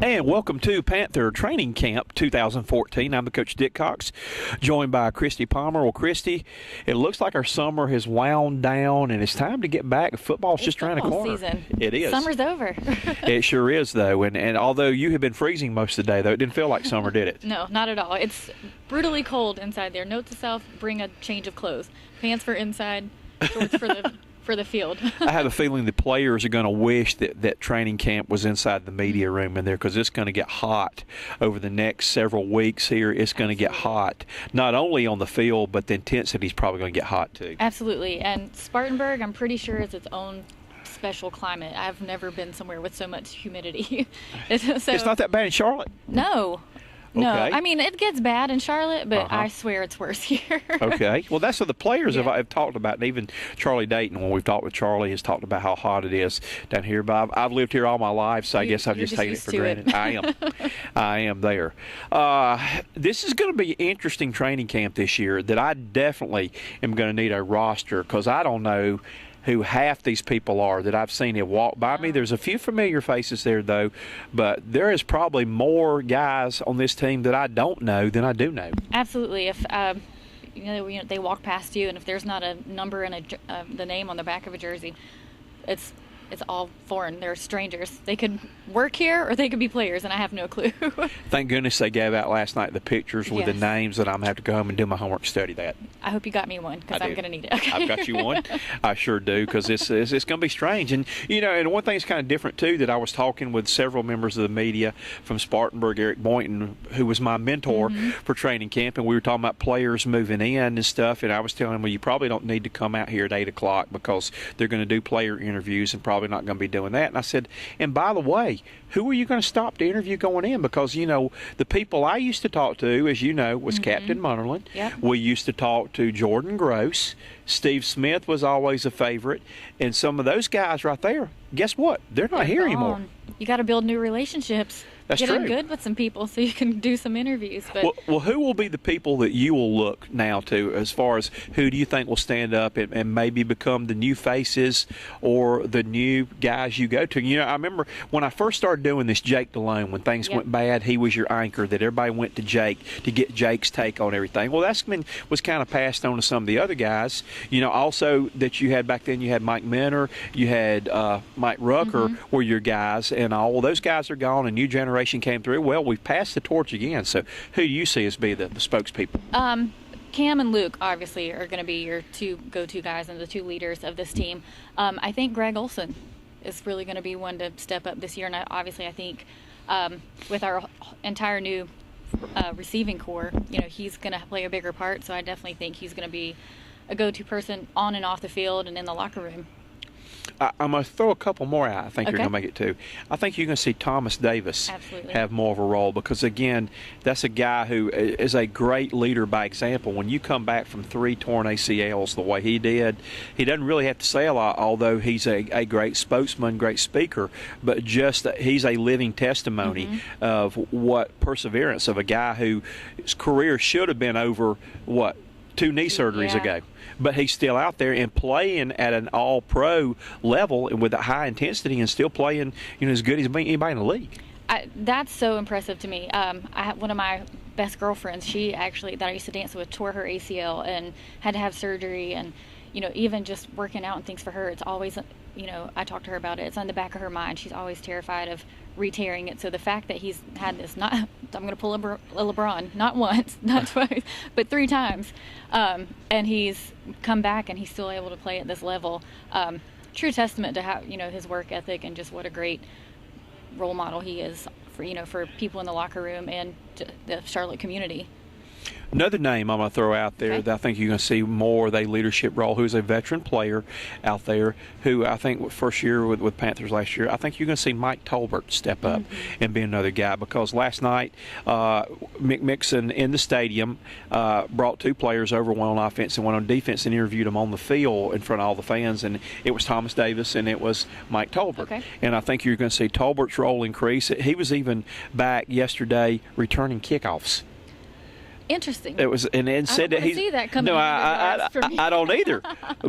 And welcome to Panther Training Camp 2014. I'm the coach, Dick Cox, joined by Kristy Palmer. Well, Kristy, it looks like our summer has wound down, and it's time to get back. Football's just around the corner. Season. It is. Summer's over. It sure is, though. And although you have been freezing most of the day, though, it didn't feel like summer, did it? No, not at all. It's brutally cold inside there. Note to self, bring a change of clothes. Pants for inside, shorts for the field. I have a feeling the players are going to wish that training camp was inside the media room in there, because it's going to get hot over the next several weeks here. It's going to get hot, not only on the field, but the intensity is probably going to get hot too. Absolutely. And Spartanburg, I'm pretty sure, is its own special climate. I've never been somewhere with so much humidity. It's not that bad in Charlotte? No. No, Okay. I mean, it gets bad in Charlotte, but I swear it's worse here. Okay. Well, that's what the players have talked about. And even Charlie Dayton, when we've talked with Charlie, has talked about how hot it is down here. But I've lived here all my life, so I guess I've just taken it for granted. I am there. This is going to be an interesting training camp this year that I definitely am going to need a roster, because I don't know who half these people are that I've seen have walked by me. There's a few familiar faces there, though, but there is probably more guys on this team that I don't know than I do know. Absolutely. If they walk past you, and if there's not a number and the name on the back of a jersey, it's all foreign. They're strangers. They could work here or they could be players, and I have no clue. Thank goodness they gave out last night the pictures with the names, that I'm going to have to go home and do my homework, study that. I hope you got me one, because I'm going to need it. Okay. I've got you one. I sure do, because it's going to be strange. And, and one thing that's kind of different, too, that I was talking with several members of the media from Spartanburg, Eric Boynton, who was my mentor for training camp, and we were talking about players moving in and stuff, and I was telling him, well, you probably don't need to come out here at 8 o'clock, because they're going to do player interviews and probably not going to be doing that. And I said, and by the way, who are you going to stop to interview going in? Because, the people I used to talk to, as you know, was Captain Munnerlin. Yep. We used to talk to Jordan Gross. Steve Smith was always a favorite. And some of those guys right there, guess what? They're not here anymore. You got to build new relationships. That's Get true. in good with some people so you can do some interviews. But well, who will be the people that you will look now to, as far as who do you think will stand up and maybe become the new faces or the new guys you go to? I remember when I first started doing this, Jake DeLone, when things went bad, he was your anchor, that everybody went to Jake to get Jake's take on everything. Well, that's was kind of passed on to some of the other guys. Also that you had back then, you had Mike Minner, you had Mike Rucker were your guys, and all those guys are gone, and new generation came through. Well, we've passed the torch again. So who do you see as be the spokespeople? Cam and Luke obviously are going to be your two go-to guys and the two leaders of this team. I think Greg Olson is really going to be one to step up this year, and obviously I think with our entire new receiving core, he's going to play a bigger part. So I definitely think he's going to be a go-to person on and off the field and in the locker room. I'm going to throw a couple more out. I think you're going to make it too. I think you're going to see Thomas Davis have more of a role, because, again, that's a guy who is a great leader by example. When you come back from 3 torn ACLs the way he did, he doesn't really have to say a lot, although he's a great spokesman, great speaker, but just he's a living testimony of what perseverance of a guy whose career should have been over, 2 knee surgeries ago. But he's still out there and playing at an all-pro level and with a high intensity, and still playing, as good as anybody in the league. That's so impressive to me. One of my best girlfriends, that I used to dance with, tore her ACL and had to have surgery. And, even just working out and things for her, it's always, I talk to her about it. It's on the back of her mind. She's always terrified of re-tearing it. So the fact that he's had this, I'm going to pull a LeBron, not once, not twice, but 3 times. And he's come back and he's still able to play at this level. True testament to how, his work ethic, and just what a great role model he is for people in the locker room and the Charlotte community. Another name I'm going to throw out there that I think you're going to see more of a leadership role, who's a veteran player out there, who I think first year with Panthers last year, I think you're going to see Mike Tolbert step up and be another guy, because last night Mick Mixon in the stadium brought 2 players over, one on offense and one on defense, and interviewed them on the field in front of all the fans, and it was Thomas Davis and it was Mike Tolbert. And I think you're going to see Tolbert's role increase. He was even back yesterday returning kickoffs. Interesting. It was, and said that he's. See that coming no, I don't either.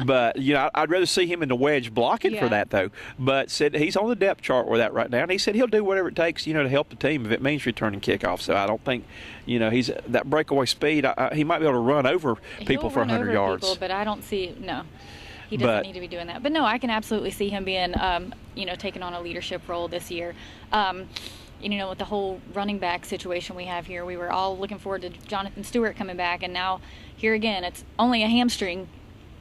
But I'd rather see him in the wedge blocking for that though. But said he's on the depth chart with that right now, and he said he'll do whatever it takes, to help the team if it means returning kickoff. So I don't think, he's that breakaway speed. He might be able to run over people for 100 yards. People, but I don't see He doesn't need to be doing that. But no, I can absolutely see him being, taking on a leadership role this year. With the whole running back situation we have here, we were all looking forward to Jonathan Stewart coming back, and now here again, it's only a hamstring.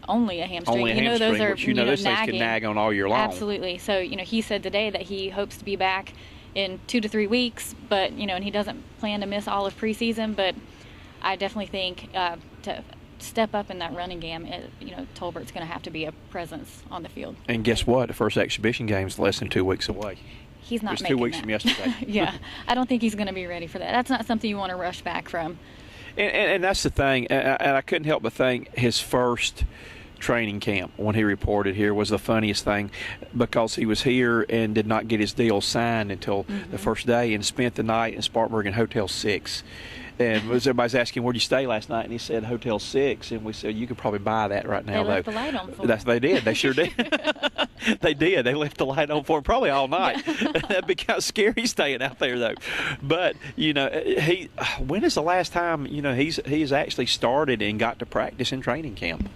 Only a hamstring. Those are which those things can nag on all year long. Absolutely. So he said today that he hopes to be back in 2 to 3 weeks, but and he doesn't plan to miss all of preseason. But I definitely think to step up in that running game, Tolbert's going to have to be a presence on the field. And guess what? The first exhibition game is less than 2 weeks away. He's not making 2 weeks from yesterday. Yeah, I don't think he's going to be ready for that. That's not something you want to rush back from. And that's the thing. And I couldn't help but think his first training camp when he reported here was the funniest thing, because he was here and did not get his deal signed until the first day, and spent the night in Spartanburg in Hotel 6. And everybody's asking, where'd you stay last night? And he said, Hotel 6. And we said, you could probably buy that right now. They left the light on for him. They did. They sure did. They did. They left the light on for him probably all night. That'd be kind of scary staying out there, though. But, when is the last time, he's actually started and got to practice in training camp?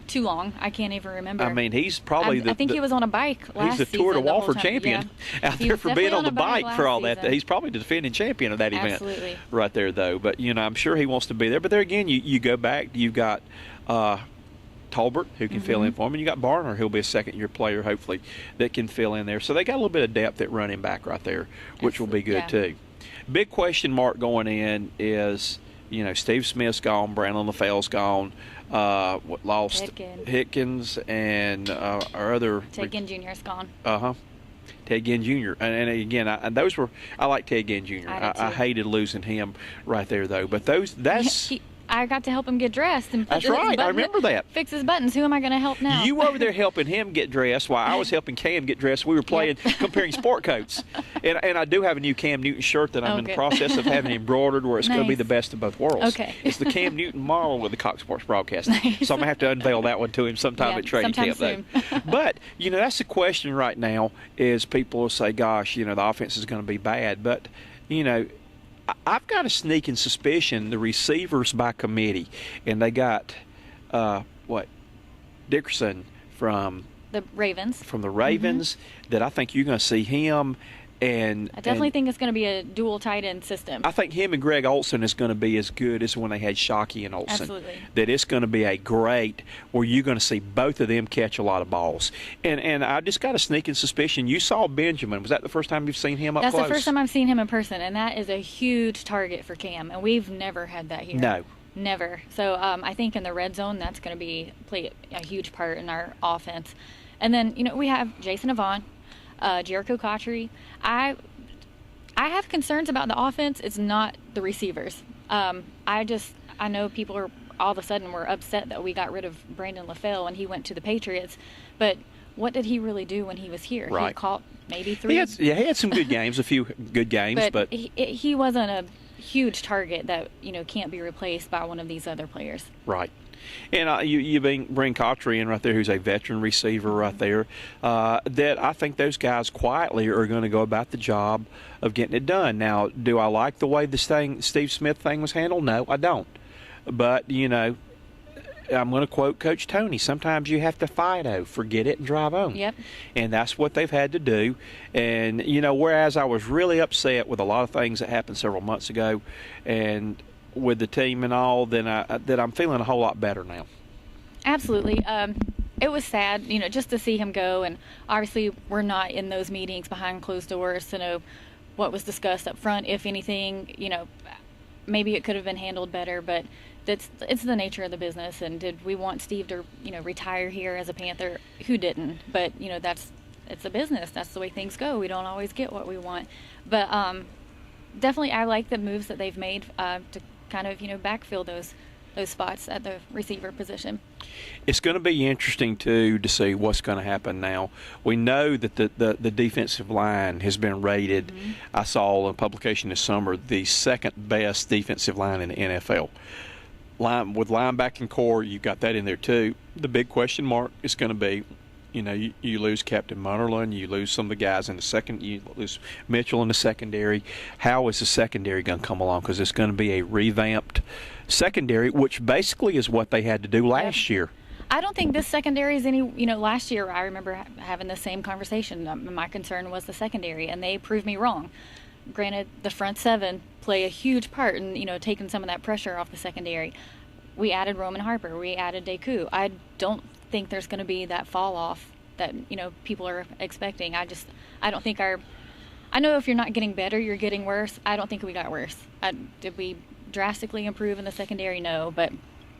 Too long. I can't even remember. I mean, he's probably I think he was on a bike last season. He's the Tour de Wofford champion out there for being on the bike for all that. He's probably the defending champion of that event right there, though. But, I'm sure he wants to be there. But there again, you go back, you've got Tolbert, who can fill in for him, and you got Barner, who'll be a second-year player, hopefully, that can fill in there. So they got a little bit of depth at running back right there, which will be good, too. Big question mark going in is, Steve Smith's gone, Brandon LaFell's gone. Lost Hickens and our other Ted Ginn Jr.'s gone. Ted Ginn Jr. And again, I like Ted Ginn Jr. I hated losing him right there though. But I got to help him get dressed and that's right. I remember that. Fix his buttons. Who am I going to help now? You were over there helping him get dressed while I was helping Cam get dressed. We were comparing sport coats. And I do have a new Cam Newton shirt that I'm in the process of having embroidered, where it's going to be the best of both worlds. Okay. It's the Cam Newton model with the Cox Sports Broadcasting. So I'm going to have to unveil that one to him sometime at training camp. Soon. But, that's the question right now is people will say, gosh, the offense is going to be bad. But, I've got a sneaking suspicion the receivers by committee, and they got Dickerson from the Ravens. That I think you're going to see him. And I definitely think it's going to be a dual tight end system. I think him and Greg Olson is going to be as good as when they had Shockey and Olson. Absolutely. That it's going to be a great where you're going to see both of them catch a lot of balls. And I just got a sneaking suspicion. You saw Benjamin. Was that the first time you've seen him up close? That's the first time I've seen him in person, and that is a huge target for Cam, and we've never had that here. No. Never. So I think in the red zone, that's going to play a huge part in our offense. And then, we have Jason Avant, Jericho Cotchery. I have concerns about the offense. It's not the receivers. I know people are all of a sudden were upset that we got rid of Brandon LaFell and he went to the Patriots. But what did he really do when he was here? Right. He caught maybe 3. He had some good games, a few good games, but he wasn't a huge target that can't be replaced by one of these other players. Right. And you bring Cotchery in right there, who's a veteran receiver right there, that I think those guys quietly are going to go about the job of getting it done. Now, do I like the way the Steve Smith thing was handled? No, I don't. But, I'm going to quote Coach Tony, sometimes you have to fight, forget it and drive on. Yep. And that's what they've had to do. And, whereas I was really upset with a lot of things that happened several months ago and with the team and all, then I'm feeling a whole lot better now. Absolutely. It was sad, just to see him go. And obviously we're not in those meetings behind closed doors to know what was discussed up front. If anything, maybe it could have been handled better, but it's the nature of the business. And did we want Steve to, retire here as a Panther? Who didn't? But, it's a business. That's the way things go. We don't always get what we want. But definitely I like the moves that they've made to kind of, backfill those those spots at the receiver position. It's going to be interesting, too, to see what's going to happen now. We know that the defensive line has been rated, I saw a publication this summer, the second best defensive line in the NFL. With linebacking core, you've got that in there, too. The big question mark is going to be, you lose Captain Munnerlyn, you lose some of the guys in the second, you lose Mitchell in the secondary. How is the secondary going to come along? Because it's going to be a revamped secondary, which basically is what they had to do last year. I don't think this secondary is any, last year I remember having the same conversation. My concern was the secondary, and they proved me wrong. Granted, the front seven play a huge part in, taking some of that pressure off the secondary. We added Roman Harper. We added Deku. I don't think there's going to be that fall off that, people are expecting. I don't think I know if you're not getting better, you're getting worse. I don't think we got worse. Did we drastically improve in the secondary? No, but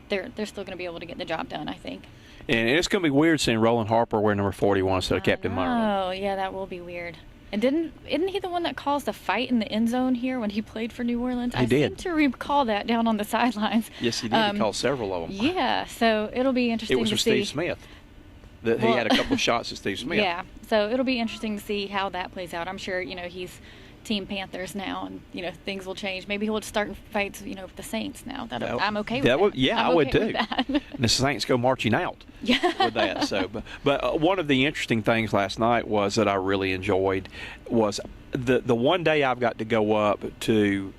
they're still going to be able to get the job done, I think. And it's going to be weird seeing Roland Harper wear number 41 instead of Captain Munnerlyn. Oh, yeah, that will be weird. And isn't he the one that caused a fight in the end zone here when he played for New Orleans? He did. I seem to recall that down on the sidelines. Yes, he did. He caused several of them. Yeah, so it'll be interesting to see. It was with Steve Smith. He had a couple of shots at Steve Smith. Yeah, so it'll be interesting to see how that plays out. I'm sure, he's Team Panthers now, and, things will change. Maybe he'll start fights, with the Saints now. I'm okay with that. Yeah, I would too. And the Saints go marching out with that. So, but one of the interesting things last night was that I really enjoyed was the one day I've got to go up to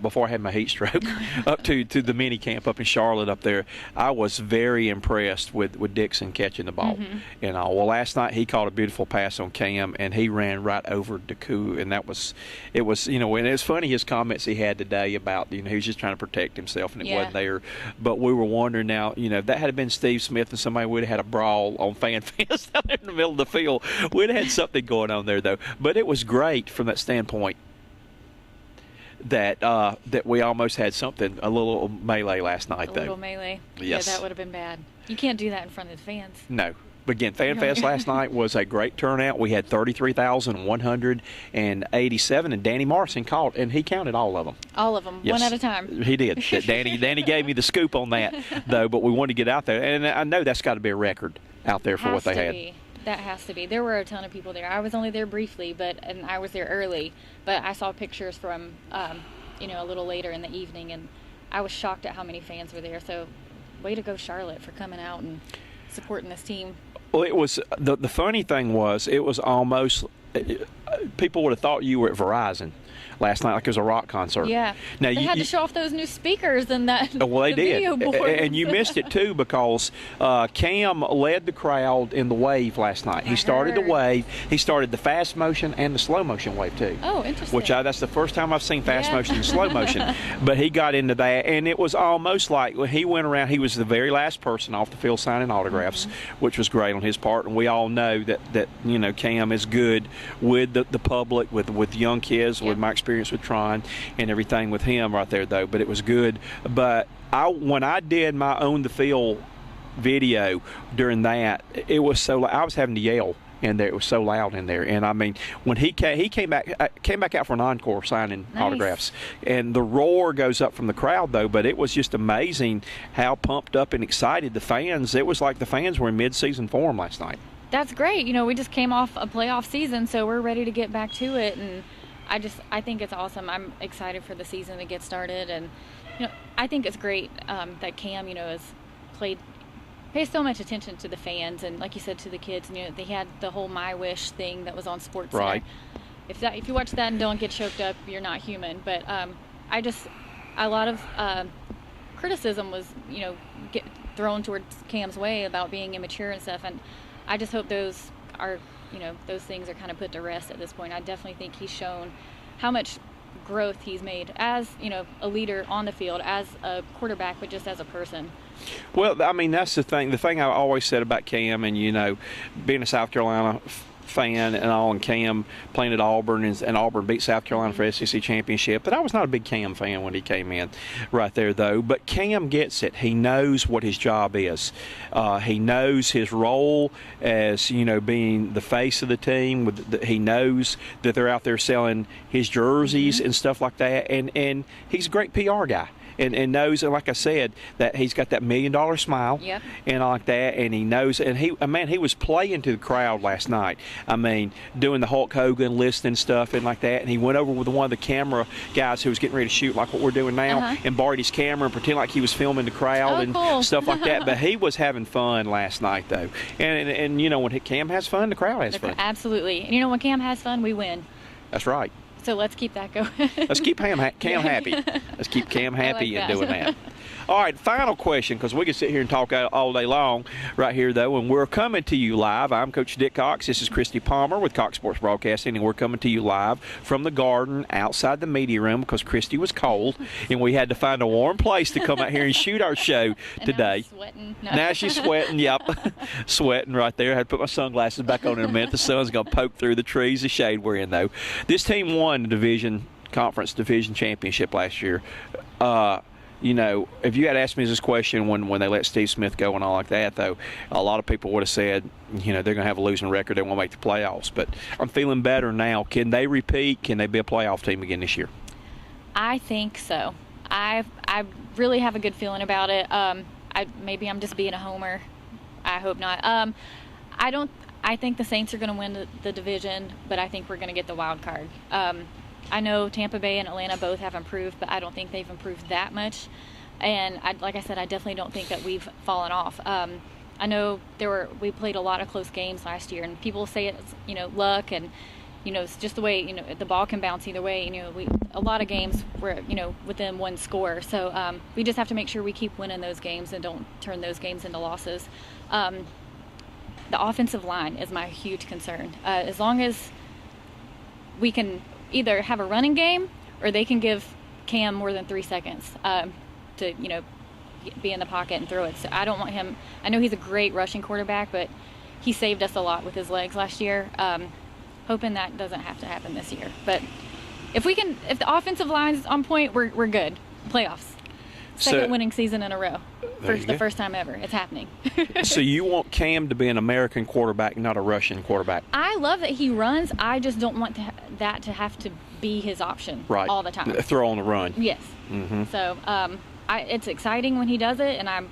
before I had my heat stroke, up to the mini camp up in Charlotte up there. I was very impressed with Dixon catching the ball. Well, last night he caught a beautiful pass on Cam, and he ran right over Deku, and and it was funny his comments he had today about, he was just trying to protect himself, and it wasn't there. But we were wondering now, if that had been Steve Smith and somebody would have had a brawl on fan fest out there in the middle of the field, we'd have had something going on there, though. But it was great from that standpoint that we almost had a little melee last night, though. A little melee. Yes. Yeah, that would have been bad. You can't do that in front of the fans. No. But again, Fan Fest last night was a great turnout. We had 33,187, and Danny Morrison called, and he counted all of them. All of them, yes. One at a time. He did. Danny gave me the scoop on that, though, but we wanted to get out there. And I know that's got to be a record out there for what they had. That has to be. There were a ton of people there. I was only there briefly, and I was there early. But I saw pictures from, a little later in the evening, and I was shocked at how many fans were there. So, way to go, Charlotte, for coming out and supporting this team. Well, it was the funny thing was it was almost people would have thought you were at Verizon last night, like it was a rock concert. Yeah. Now, they had to show off those new speakers and that. Well, they did. Video board. And you missed it, too, because Cam led the crowd in the wave last night. He started the wave. He started the fast motion and the slow motion wave, too. Oh, interesting. That's the first time I've seen fast motion and slow motion. But he got into that, and it was almost like when he went around, he was the very last person off the field signing autographs, which was great on his part. And we all know that Cam is good with the public, with young kids, with my experience with Tron and everything with him right there, though. But it was good. But when I did my Own the Field video during that, it was so I was having to yell in there. It was so loud in there. And I mean, when he came back out for an encore signing autographs, and the roar goes up from the crowd, though. But it was just amazing how pumped up and excited the fans. It was like the fans were in mid-season form last night. That's great. We just came off a playoff season, so we're ready to get back to it. And I think it's awesome. I'm excited for the season to get started, and I think it's great that Cam, has pays so much attention to the fans, and like you said, to the kids. They had the whole My Wish thing that was on SportsCenter. Right. If you watch that and don't get choked up, you're not human. But a lot of criticism was thrown towards Cam's way about being immature and stuff, and I just hope those things are kind of put to rest at this point. I definitely think he's shown how much growth he's made as, a leader on the field, as a quarterback, but just as a person. Well, I mean, that's the thing. The thing I always said about Cam, and, being a South Carolina fan and all, and Cam playing at Auburn, and Auburn beat South Carolina for SEC championship, but I was not a big Cam fan when he came in right there, though. But Cam gets it. He knows what his job is. He knows his role as, being the face of the team. He knows that they're out there selling his jerseys and stuff like that, and he's a great PR guy. and knows, like I said, that he's got that $1 million smile. Yep. And like that, and he knows, and he was playing to the crowd last night. I mean, doing the Hulk Hogan listening stuff and like that, and he went over with one of the camera guys who was getting ready to shoot like what we're doing now, and borrowed his camera and pretend like he was filming the crowd and stuff like that. But he was having fun last night, though. And you know, when Cam has fun, the crowd has fun. Absolutely. And you know, when Cam has fun, we win. That's right. So let's keep that going. Let's keep Cam happy. Let's keep Cam happy and doing that. All right, final question, because we can sit here and talk all day long right here, though, and we're coming to you live. I'm Coach Dick Cox. This is Kristy Palmer with Cox Sports Broadcasting, and we're coming to you live from the garden outside the media room because Kristy was cold, and we had to find a warm place to come out here and shoot our show today. Now I'm sweating. No. Now she's sweating, yep. Sweating right there. I had to put my sunglasses back on in a minute. The sun's going to poke through the trees, the shade we're in, though. This team won the conference division championship last year. You know, if you had asked me this question when they let Steve Smith go and all like that, though, a lot of people would have said, you know, they're going to have a losing record. They won't make the playoffs. But I'm feeling better now. Can they repeat? Can they be a playoff team again this year? I think so. I really have a good feeling about it. Maybe I'm just being a homer. I hope not. I think the Saints are going to win the division, but I think we're going to get the wild card. I know Tampa Bay and Atlanta both have improved, but I don't think they've improved that much. And like I said, I definitely don't think that we've fallen off. I know we played a lot of close games last year, and people say it's, you know, luck and, you know, it's just the way, you know, the ball can bounce either way. You know, a lot of games were, you know, within one score. So we just have to make sure we keep winning those games and don't turn those games into losses. The offensive line is my huge concern. As long as we can either have a running game or they can give Cam more than 3 seconds to, you know, be in the pocket and throw it. So I don't want him. I know he's a great rushing quarterback, but he saved us a lot with his legs last year. Hoping that doesn't have to happen this year. But if the offensive line is on point, we're good. Playoffs. Second winning season in a row. The first time ever. It's happening. So you want Cam to be an American quarterback, not a Russian quarterback? I love that he runs. I just don't want that to have to be his option all the time. Throw on the run. Yes. Mm-hmm. So it's exciting when he does it, and I'm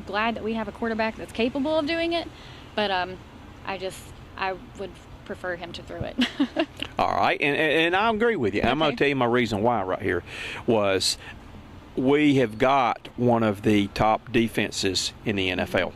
glad that we have a quarterback that's capable of doing it. But I would prefer him to throw it. All right, and I agree with you. Okay. I'm going to tell you my reason why right here was we have got one of the top defenses in the NFL.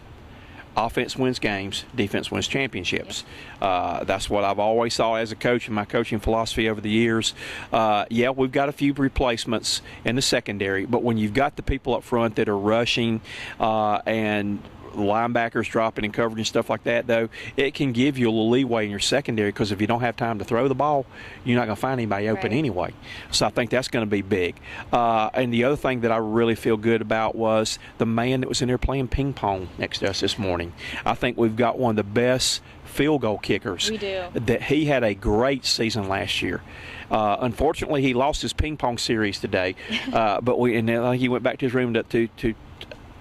Offense wins games, defense wins championships. That's what I've always saw as a coach in my coaching philosophy over the years. Yeah, we've got a few replacements in the secondary, but when you've got the people up front that are rushing and linebackers dropping and coverage and stuff like that, though, it can give you a little leeway in your secondary because if you don't have time to throw the ball, you're not going to find anybody open anyway. So I think that's going to be big. And the other thing that I really feel good about was the man that was in there playing ping pong next to us this morning. I think we've got one of the best field goal kickers. We do. That he had a great season last year. Unfortunately, he lost his ping pong series today, but he went back to his room to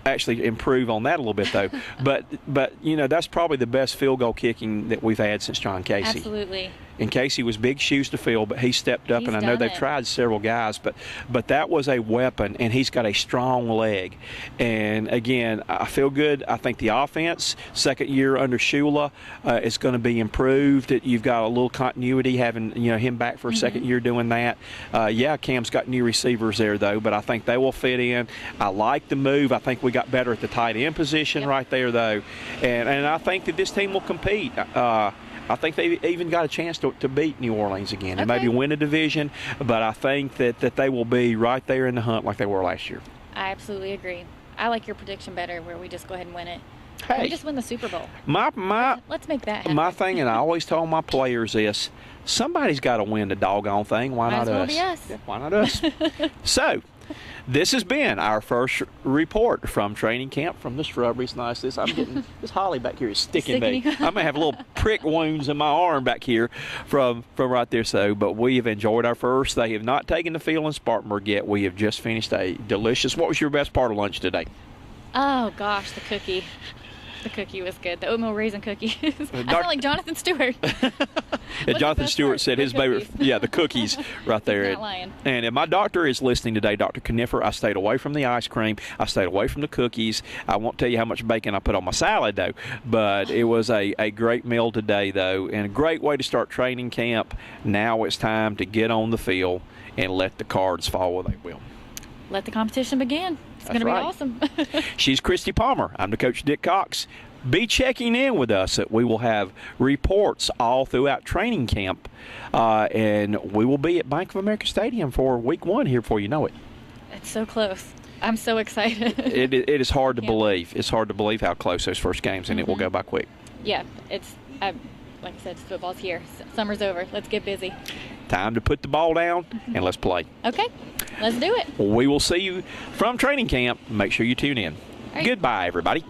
actually improve on that a little bit, though. but you know, that's probably the best field goal kicking that we've had since John Casey. Absolutely. And Casey was big shoes to fill, but he stepped up, and I know they've tried several guys, but that was a weapon, and he's got a strong leg. And again, I feel good. I think the offense, second year under Shula, is going to be improved. You've got a little continuity having him back for a second year doing that. Yeah, Cam's got new receivers there, though, but I think they will fit in. I like the move. I think we got better at the tight end position right there, though, and I think that this team will compete. I think they even got a chance to beat New Orleans again and maybe win a division, but I think that they will be right there in the hunt like they were last year. I absolutely agree. I like your prediction better where we just go ahead and win it. Hey, we just win the Super Bowl. Let's make that happen. My thing, and I always told my players this, somebody's got to win the doggone thing. Why not us? Be us. Yeah, why not us? So, this has been our first report from training camp from the shrubberies. Nice. I'm getting this holly back here is sticking me. I may have little prick wounds in my arm back here from right there. So, but we have enjoyed our first. They have not taken the field in Spartanburg yet. We have just finished a delicious. What was your best part of lunch today? Oh gosh, the cookie. The cookie was good. The oatmeal raisin cookies. I sound like Jonathan Stewart. Jonathan Stewart said his favorite, the cookies right there. He's not lying. And if my doctor is listening today, Dr. Kniffer, I stayed away from the ice cream. I stayed away from the cookies. I won't tell you how much bacon I put on my salad, though. But it was a great meal today, though, and a great way to start training camp. Now it's time to get on the field and let the cards fall where they will. Let the competition begin. It's going to be awesome. She's Kristy Palmer. I'm the coach, Dick Cox. Be checking in with us. We will have reports all throughout training camp, and we will be at Bank of America Stadium for week 1 here before you know it. It's so close. I'm so excited. It is hard to believe. It's hard to believe how close those first games, and it will go by quick. Yeah, it's like I said, football's here. Summer's over. Let's get busy. Time to put the ball down and let's play. Okay, let's do it. We will see you from training camp. Make sure you tune in. Goodbye, everybody.